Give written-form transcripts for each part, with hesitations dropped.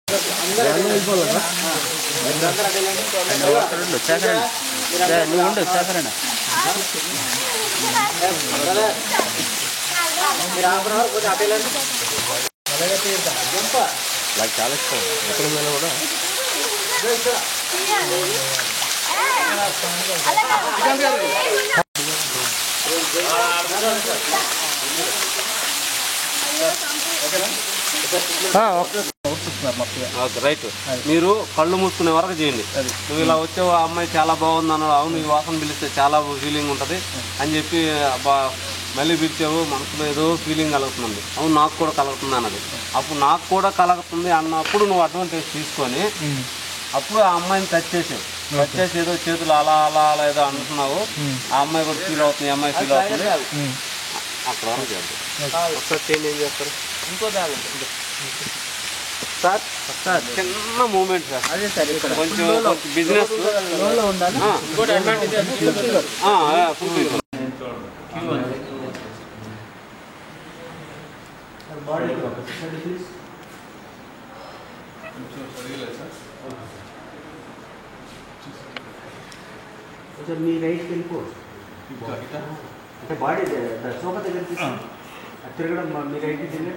చాలా ఇష్టం ఎక్కడ ఉందని కూడా రైట్. మీరు కళ్ళు మూసుకునే వరకు చేయండి. నువ్వు ఇలా వచ్చావు, ఆ అమ్మాయి చాలా బాగుంది అన్నాడు, అవును ఈ వాసన పిలిస్తే చాలా ఫీలింగ్ ఉంటుంది అని చెప్పి మళ్ళీ పిలిచావు, మనసులో ఏదో ఫీలింగ్ కలుగుతుంది, అవును నాకు కూడా కలుగుతుంది అన్నది. అప్పుడు నాకు కూడా కలుగుతుంది అన్నప్పుడు నువ్వు అడ్వాంటేజ్ తీసుకొని అప్పుడు ఆ అమ్మాయిని టచ్ చేసావు. టచ్ చేసి ఏదో చేతులు అలా అలా అలా ఏదో అంటున్నావు, ఆ అమ్మాయి కూడా ఫీల్ అవుతుంది, ఈ అమ్మాయి ఫీల్ అవుతుంది. అక్కడ వరకు చేద్దాం. ఒకసారి చేంజ్ ఏం చేస్తారు, ఇంకో దాని సార్ సార్ చిన్న మూమెంట్ సార్, అదే సార్ కొంచెం బిజినెస్ మీ రైట్కి వెళ్ళిపో అంటే బాడీ సోఫా దగ్గర తిరగడం మీ రైట్కి తిరిగి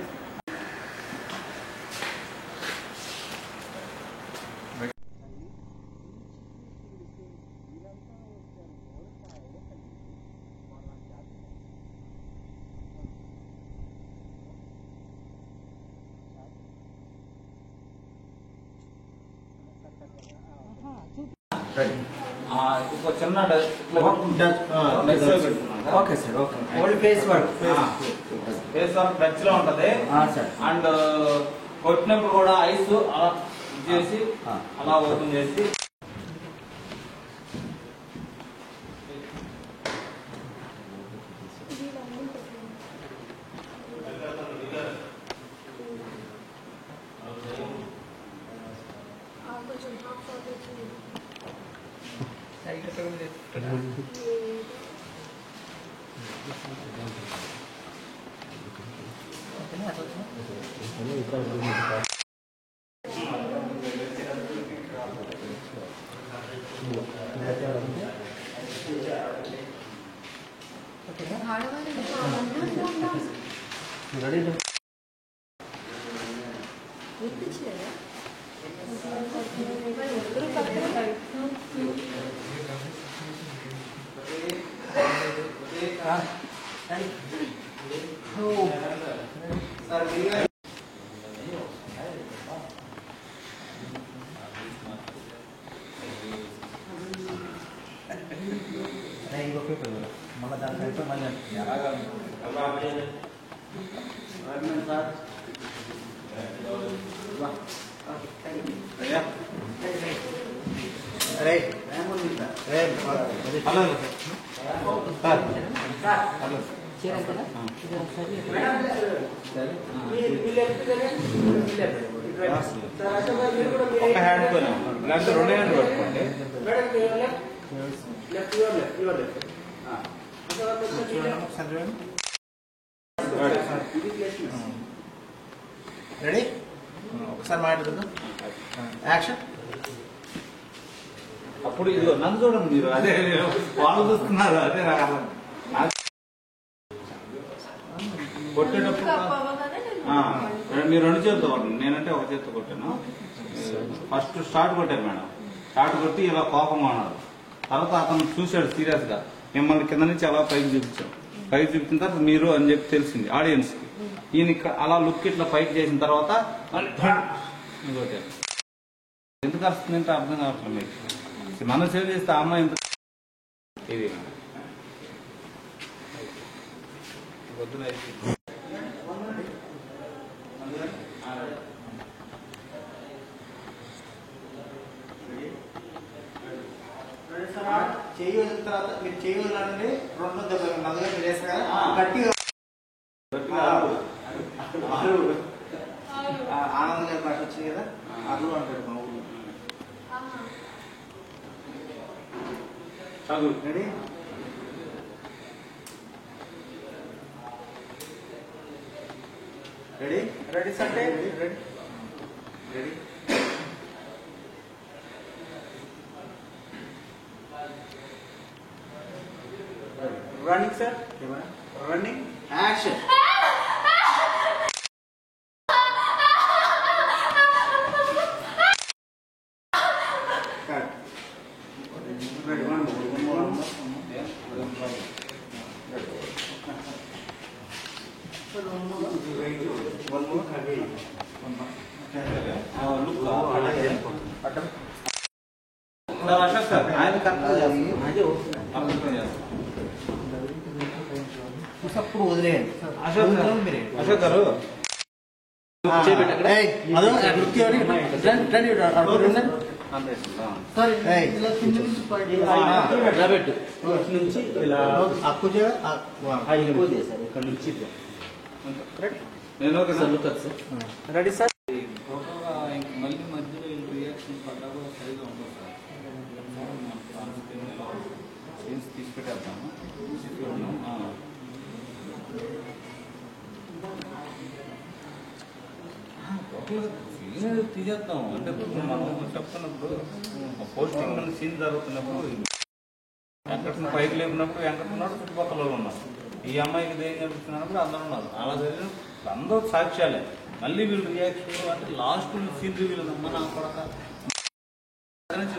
ఇంకో చిన్న okay sir. Okay only face work, face work touch లో ఉంటది. అండ్ కొట్టినప్పుడు కూడా ఐస్ అలా చేసి అలా ఓపెన్ చేసి మళ్ళీ దానికంటే మళ్ళీ ఒక హ్యాండ్ పోయినా లేకపోతే రెండు హ్యాండ్ పట్టుకోండి. రెడీ, ఒకసారి మాట్లాడుతుందా యాక్షన్. అప్పుడు ఇదిగో నన్ను చూడండి మీరు, అదే వాళ్ళు చూస్తున్నారు, అదే కొట్టేటప్పుడు మీరు రెండు చేతితో కొట్టండి, నేనంటే ఒక చేతితో కొట్టాను. ఫస్ట్ స్టార్ట్ కొట్టాను మేడం, స్టార్ట్ కొట్టి ఇలా కోపంగా ఉన్నారు. తర్వాత అతను చూశాడు సీరియస్ గా, మిమ్మల్ని కింద నుంచి అలా పైకి చూపించాం. పైకి చూపించిన తర్వాత మీరు అని చెప్పి తెలిసింది ఆడియన్స్ కి. ఈయన అలా లుక్ ఇట్లా పైకి చేసిన తర్వాత కొట్టాను. ఎందుకు వస్తుందంటే అర్థం కావట్లేదు మీకు. మనం సేవ్ చేస్తే ఆ అమ్మాయి ఇది పొద్దున చేయి వదిలిన తర్వాత మీరు చేయి వదలండి, రెండు దెబ్బ నదుగా మీరు వేస్తారు కదా గట్టిగా ఆనందం గారి పాట వచ్చింది కదా, అల్లు అంటాడు మా ఊరు. Ready, ready ready Sunday ready ready running sir running action. Ashok sir ఆయన అప్పుడు వదిలేయండి. అశోక్ గారు నుంచి ఇలా ఇక్కడ నుంచి రెడీ సార్. మళ్ళీ మధ్యలో రియాక్షన్ పడ్డా కూడా సరిగా ఉండదు సార్. సీన్స్ తీసి పెట్టేద్దాము. ఫీలింగ్ తీసేద్దాం. అంటే మనం చెప్తున్నప్పుడు పోస్టింగ్ మన సీన్ జరుగుతున్నప్పుడు వెంకటన పైకి లేపినప్పుడు వెంకట ఉన్నాడు, చుట్టుపక్కల ఉన్నారు. ఈ అమ్మాయికి దేని కనిపిస్తున్నప్పుడు అందరూ ఉన్నారు. అలా జరిగిన అందరూ సాక్ష్యాలే. మళ్ళీ వీళ్ళు రియాక్షన్ అంటే లాస్ట్ సీన్ రివ్యూలు అమ్మా నా కొడక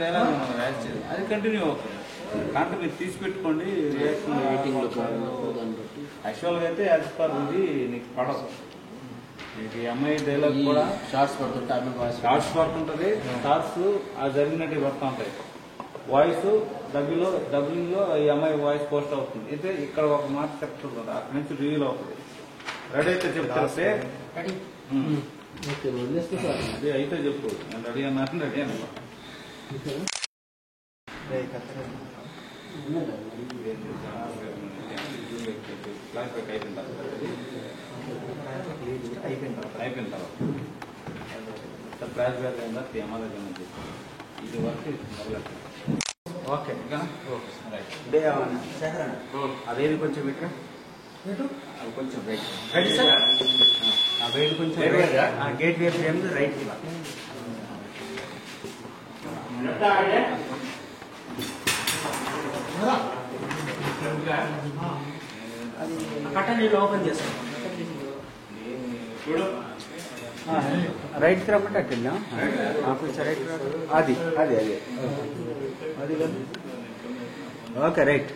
డైలాగ్ అది కంటిన్యూ అవుతుంది. కాబట్టి మీరు తీసి పెట్టుకోండి. రియాక్షన్ యాక్చువల్గా అయితే యాజ్ పర్ ఇది నీకు పడదు. నీకు ఈ అమ్మాయి డైలాగ్ కూడా షార్ట్స్ పడుతుంటుంది. షార్ట్స్ ఆ జరిగినట్టు పడుతూ ఉంటాయి. వాయిస్ డబ్బింగ్ లో ఈ అమ్మాయి వాయిస్ పోస్ట్ అవుతుంది. అయితే ఇక్కడ ఒక మాట చెప్తుంది, అక్కడి నుంచి రివీల్ అవుతుంది. రెడీ అయితే చెప్తే అది అయితే చెప్పు. నేను రెడీ అన్నాను, రెడీ అన్నా. ఫ్లాష్ బ్యాక్ అయిపోయిన తర్వాత ఫ్లాష్ బ్యాక్ అయిందా తేమ దగ్గర నుంచి ఇది వరకు మొదలెట్టు. ఓకే అదేది కొంచెం ఇక్కడ అది కొంచెం రైట్ రెడీ సార్. ఆ వేడి కొంచెం గేట్ వేపు రైట్ కట్టని ఓపెన్ చేస్తాం. రైట్ రమ్మంటే అటు వెళ్ళాం. కొంచెం రైట్ అది ఓకే రైట్.